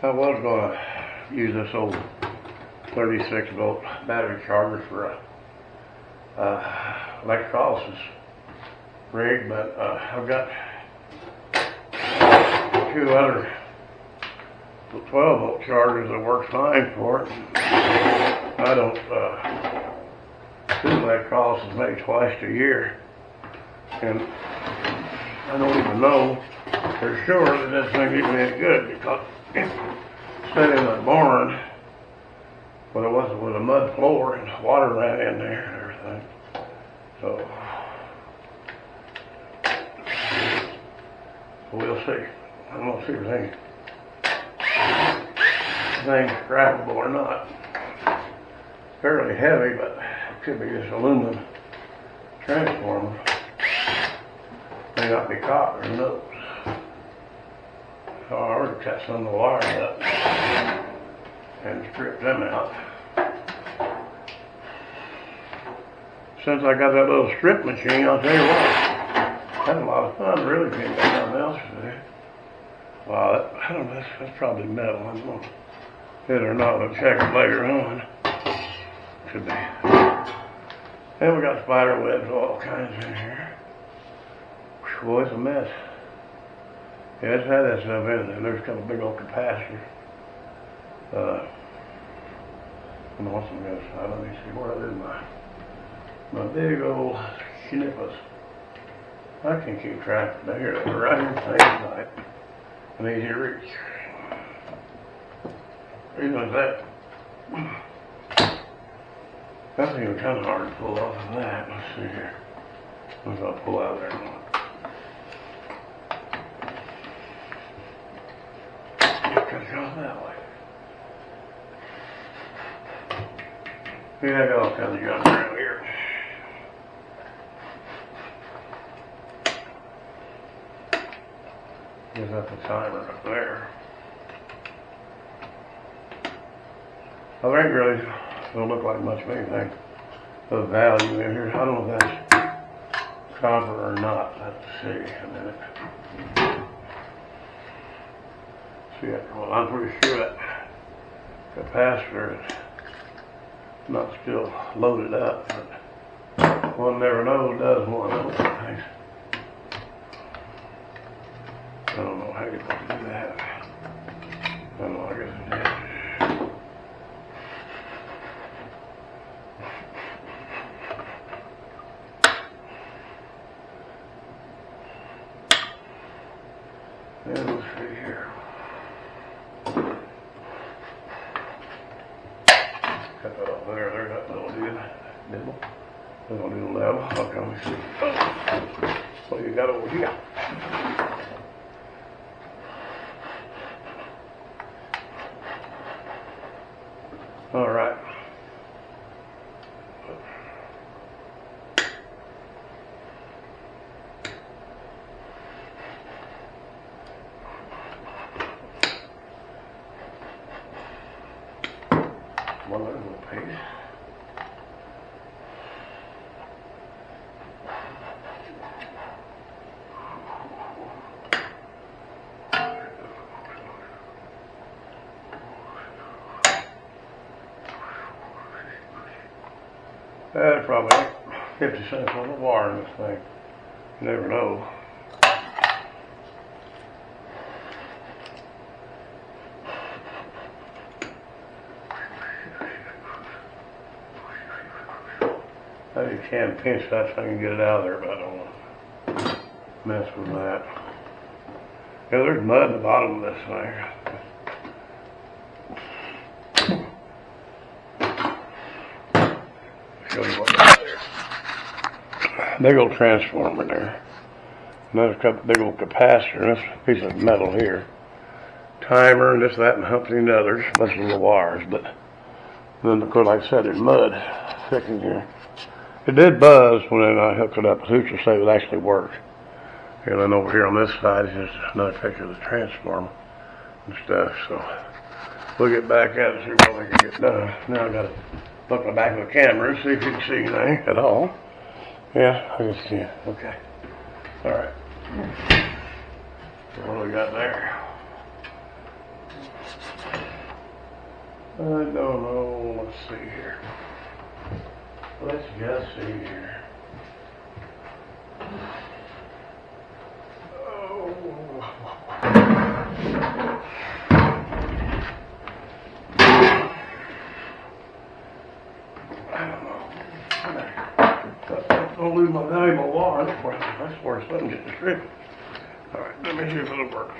I was going to use this old 36 volt battery charger for a electrolysis rig, but I've got two other 12 volt chargers that work fine for it. I don't do electrolysis maybe twice a year, and I don't even know for sure that this thing is any good because it's set in a barn, but it wasn't with a mud floor and water ran in there and everything. So we'll see. I'm gonna see if anything's scrappable or not. It's fairly heavy, but it could be this aluminum transformer. May not be copper, who knows? So I already cut some of the wires up and stripped them out. Since I got that little strip machine, I'll tell you what, I had a lot of fun really getting nothing else to do. Wow, I don't know, that's probably metal. I don't know if it or not, I'll check it later on. Could be. And we got spider webs, all kinds in here. Boy, it's a mess. Yeah, it's had that stuff in there. There's got a big old capacitor. And also on the other side, let me see where I did my big old snippers. I can keep track of that here. They're right here in plain sight. And easy to reach. Even like that. That's even kind of hard to pull off of that. Let's see here. Let's I'll pull out there now. Cut it off that way. Yeah, I got all kinds of junk around here. There's up the timer up there. I think really don't look like much of anything of value in here. I don't know if that's copper or not. Let's see a minute. See, well, I'm pretty sure that capacitor is not still loaded up, but one never knows, does one? I don't know how you're supposed to do that. I don't know, I guess it is. And let's see here. Cut that off there. There's that little nibble. Little level. Okay, let me see. What you got over here? All right. One little piece. That's probably 50 cents on the wire in this thing. You never know. You can pinch that thing and get it out of there, but I don't want to mess with that. Yeah, there's mud at the bottom of this thing. Show you what's there. Big old transformer there. Another big old capacitor. This piece of metal here. Timer and this, that, and something others. Bunch of little wires, but then of course, like I said, there's mud thick in here. It did buzz when I hooked it up. The teacher said it actually worked. And then over here on this side is just another picture of the transformer and stuff. So we'll get back at it, see what we can get done. Now I gotta look in the back of the camera and see if you can see anything at all. Yeah, I guess you can. Okay. All right. So what do we got there? I don't know. Let's see here. Let's just see here. Oh. I don't know. Don't lose my valuable wire. That's where something gets distributed. All right, let me see if it'll work.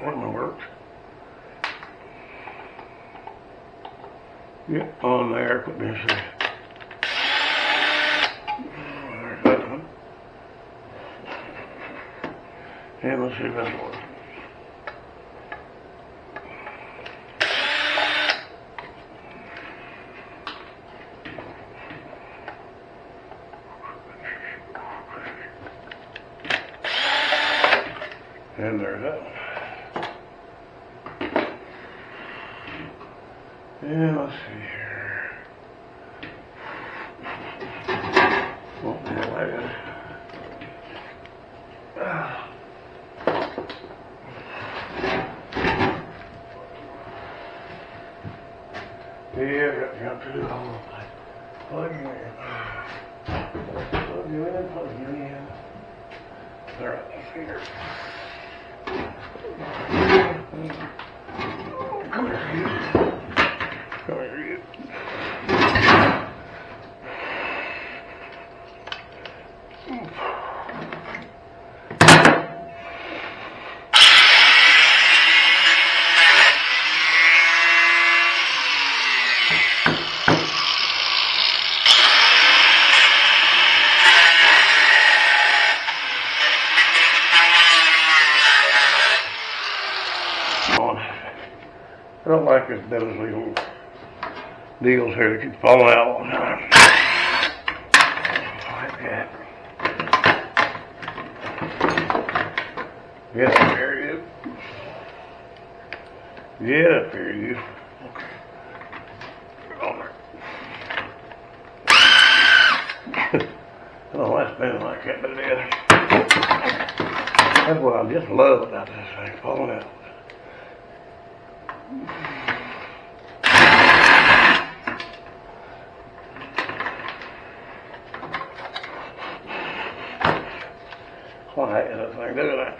One of them works. Get on there. Let me see. There's that one. And let's see if this works. And there's that one. And let's see here. Oh, yeah, got to do the whole thing. Plug you in. Plug you in, plug you in. They're right here. Come here, you. Come here, you. I don't like this those little deals here that keep falling out all the time. Like that. Get up here, you. Get up here, you. Okay. Get on there. I don't know why it's been like that, but it is. That's what I just love about this thing, falling out. Why is that thing doing that?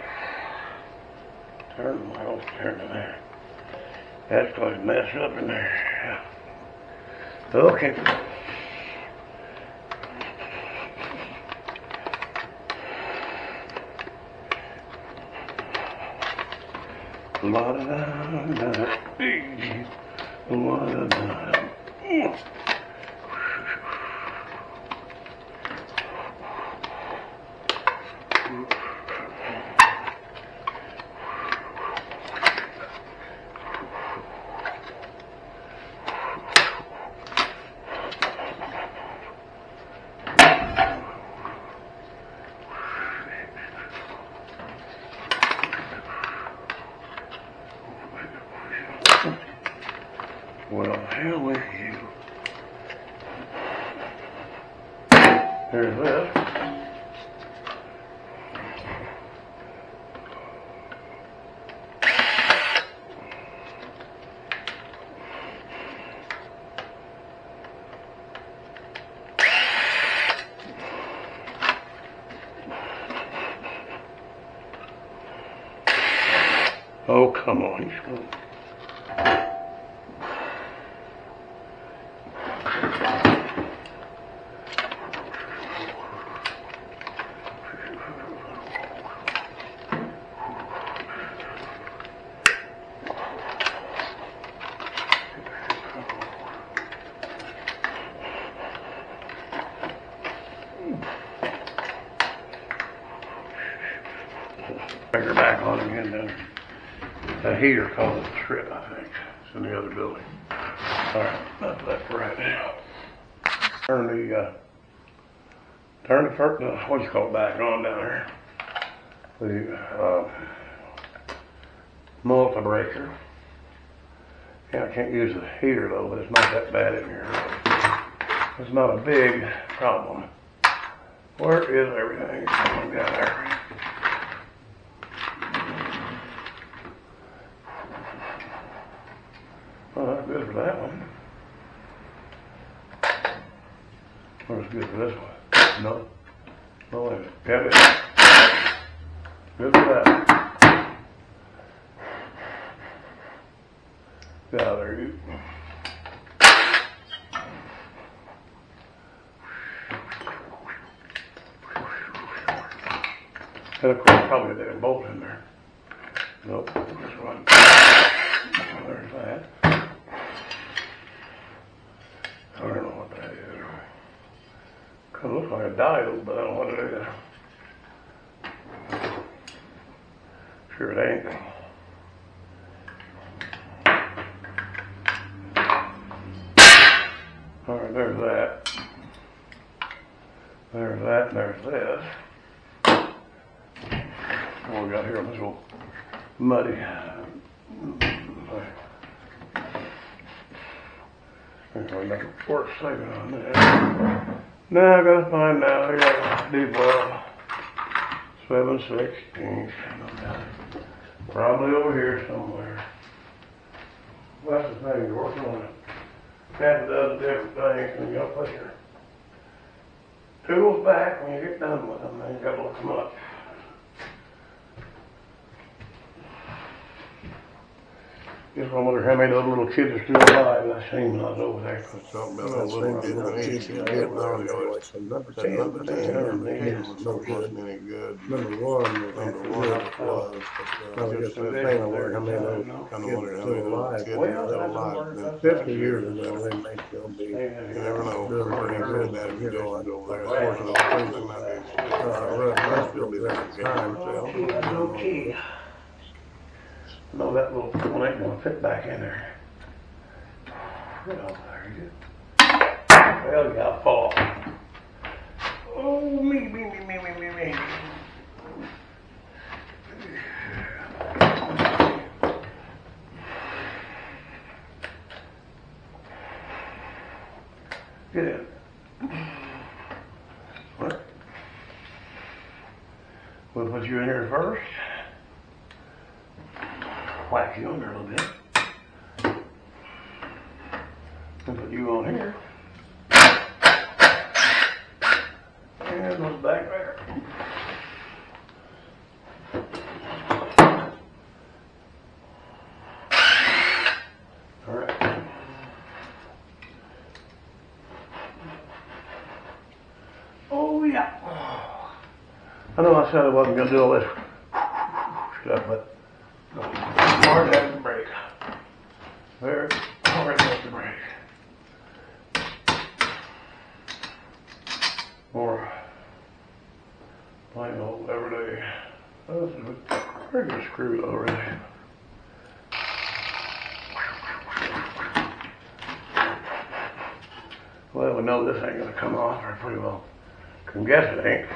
Turn my old turn in there. That's going to mess up in there. Okay. La da da da, la da da. Well, hell with you. There's this. Oh, come on, he's going. Finger back on again, then. A heater caused a trip, I think. It's in the other building. Alright, that's that for right now. Turn the first, what do you call it, back on down here. The multi-breaker. Yeah, I can't use the heater though, but it's not that bad in here. It's not a big problem. Where is everything? Down there. good for that one. Looks good for this one. No. No, wait a minute. Yep, it is. Good for that. Get out of there, you. And of course, probably they had bolts in there. Nope, just one. There's that. I don't know what that is. It looks like a diode, but I don't know what it is. Sure it ain't. Alright, there's that. There's that, and there's this. What we got here on this little muddy. Anyway, make it worth saving on this. Now I gotta find now, I got deep well. 7/16. Probably over here somewhere. Well, that's the thing, you're working on it. Half a dozen different things, and you gotta put your tools back when you get done with them, and you gotta look them up. Just wonder how many of those little kids are still alive. I seen when I was over there. Talking about those little kids that ain't getting on the Number 10, number 10, number 10 no good. Any good. Number one was, Just the thing I wondered how many of those kind of kids wondered are how still many of those alive. kids are still alive. 50 years ago, they may still be. You never know. Doing Pretty pretty good good. bad You know, conditions over there. of As course, far as those things, they might Russ still be there. time, so. No key. No, that little one ain't gonna fit back in there. Well, there you go. Well, you got fall. Oh, me. Get in. What? We'll put you in here first. Whack you under a little bit. And put you on here. And those back there. Alright. Oh yeah. I know I said I wasn't gonna do all this stuff, but hard as the brake. Very hard as the brake. More plain old everyday. This is a regular screw already. Well, we know this ain't gonna come off, or pretty well can guess it ain't.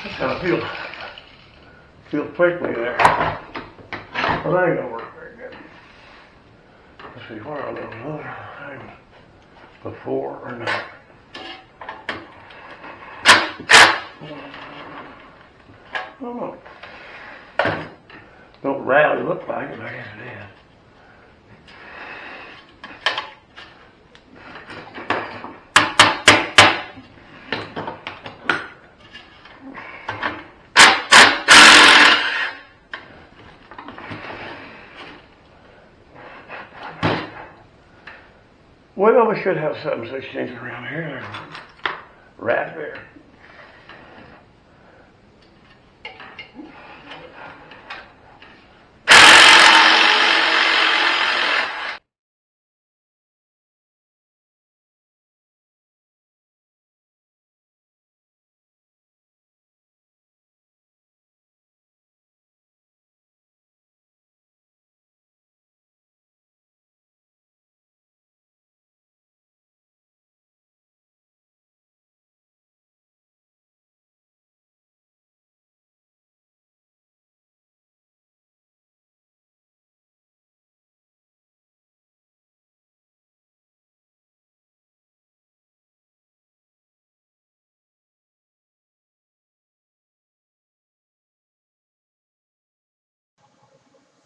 That's how it feels. Feels prickly there. Well, that ain't gonna work very good. Let's see, where are those other things? Before or not? Oh no. Don't rally look like it, I guess it is. Well, we should have 7/16 around here. Right there.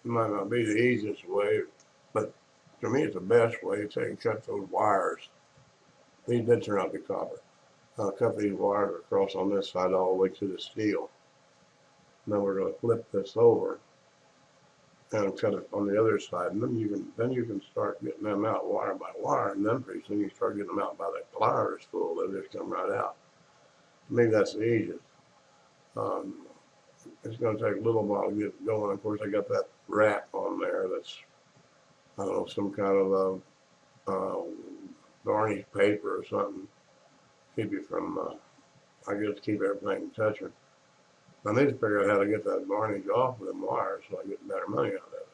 It might not be the easiest way, but to me it's the best way to take and cut those wires. These did turn out to be copper. Cut these wires across on this side all the way to the steel. Then we're going to flip this over and cut it on the other side, and then you can start getting them out wire by wire, and then pretty soon you start getting them out by the pliers full. They just come right out. To me, that's the easiest. Um, it's going to take a little while to get going. Of course, I got that wrap on there. That's, I don't know, some kind of varnish paper or something. Keep you from, I guess, keep everything touching. I need to figure out how to get that varnish off of them wires so I get better money out of it.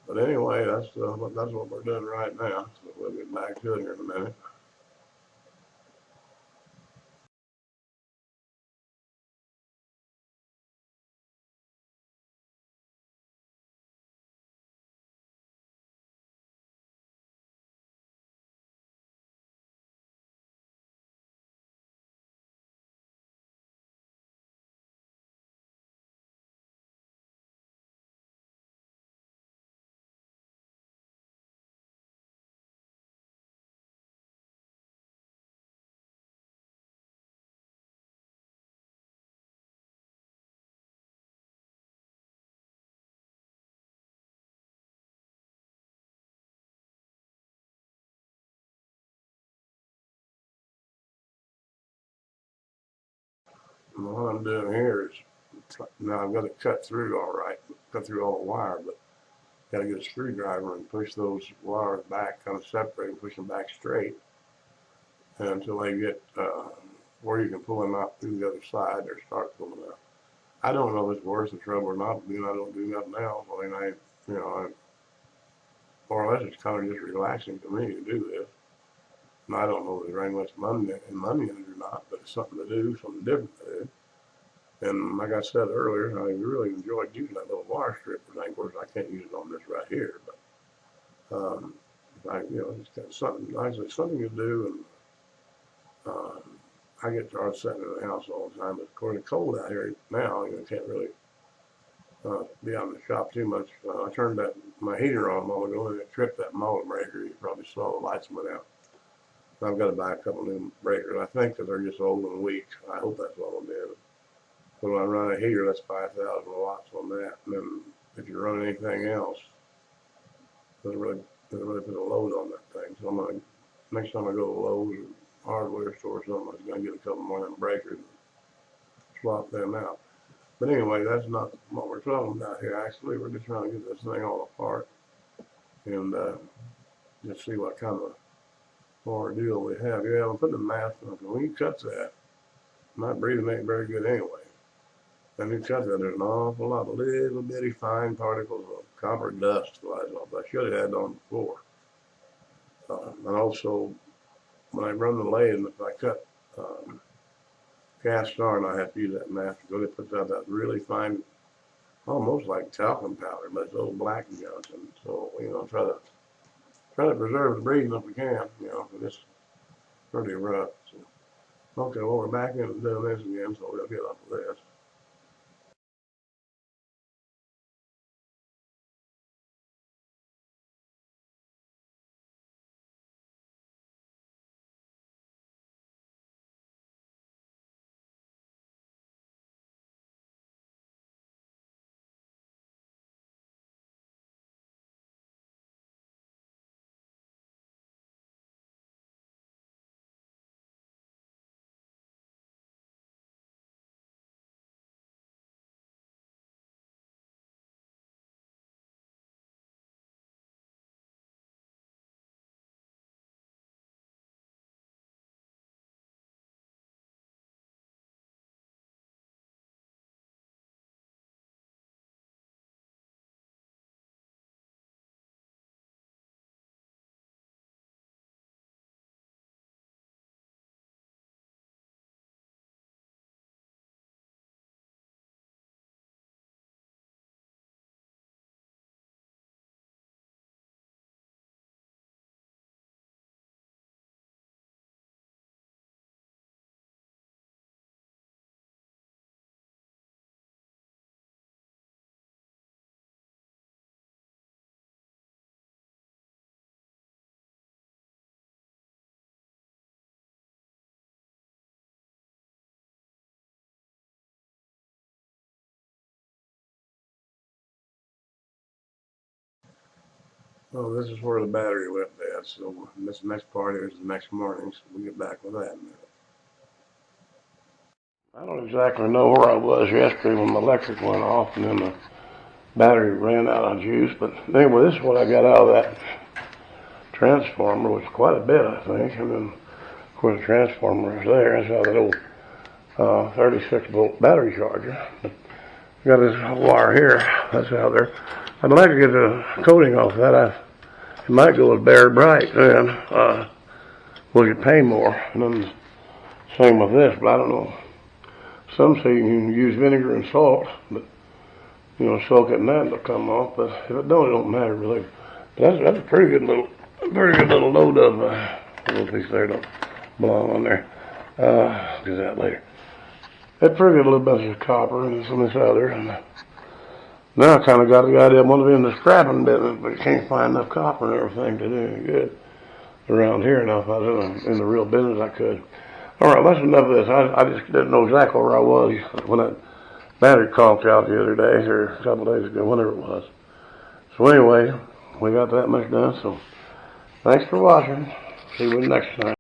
But anyway, that's what we're doing right now. So we'll get back to it here in a minute. And what I'm doing here is, now I've got to cut through all right, cut through all the wire, but got to get a screwdriver and push those wires back, kind of separate and push them back straight until they get where you can pull them out through the other side or start pulling out. I don't know if it's worth the trouble or not, being I don't do nothing else. I mean, more or less it's kind of just relaxing to me to do this. And I don't know if there's any much money in it or not, but it's something to do, something different to do. And like I said earlier, I really enjoyed using that little wire stripper thing. Of course, I can't use it on this right here, but it's got something nice, it's something to do. And I get tired of sitting in the house all the time. But of course, it's cold out here now. Can't really be out in the shop too much. I turned my heater on a while ago, and it tripped that motor breaker. You probably saw the lights went out. I've got to buy a couple new breakers. I think that they're just old and weak. I hope that's what it is. But when I run a heater, that's 5,000 watts on that. And then if you run anything else, doesn't really put a load on that thing. So next time I go to Lowe's or hardware store or something, I'm gonna get a couple more of them breakers and swap them out. But anyway, that's not what we're talking about here. Actually, we're just trying to get this thing all apart and just see what kind of ordeal we have. Yeah, I'm putting the mask on. When you cut that, my breathing ain't very good anyway. And you cut that, there's an awful lot of little bitty fine particles of copper dust flies off. I should have had it on before. And also, when I run the lathe, if I cut cast iron, I have to use that mask because it puts out that really fine, almost like talcum powder, but it's old black junk. And so, try to preserve the breathing if we can, but it's pretty rough. So, okay, well, we're back into doing this again, so we'll get off of this. Well, this is where the battery left at, so this next part is the next morning, so we'll get back with that in a minute. I don't exactly know where I was yesterday when the electric went off and then the battery ran out of juice. But anyway, this is what I got out of that transformer, which was quite a bit, I think. And then, of course, the transformer was there. That's how that old 36 volt battery charger. But got this wire here. That's how they're. I'd like to get the coating off that. It might go with bare bright then. Will you pay more? And then same with this, but I don't know. Some say you can use vinegar and salt, but soak it in that and it'll come off. But if it don't matter really. But that's a pretty good little load of little piece there. Don't belong on there. Do that later. That's pretty good little bunch of copper and some of this other. And now I kind of got the idea I want to be in the scrapping business, but you can't find enough copper and everything to do any good around here. Now if I was in the real business, I could. All right, that's enough of this. I just didn't know exactly where I was when that battery conked out the other day, or a couple of days ago, whenever it was. So anyway, we got that much done. So thanks for watching. See you next time.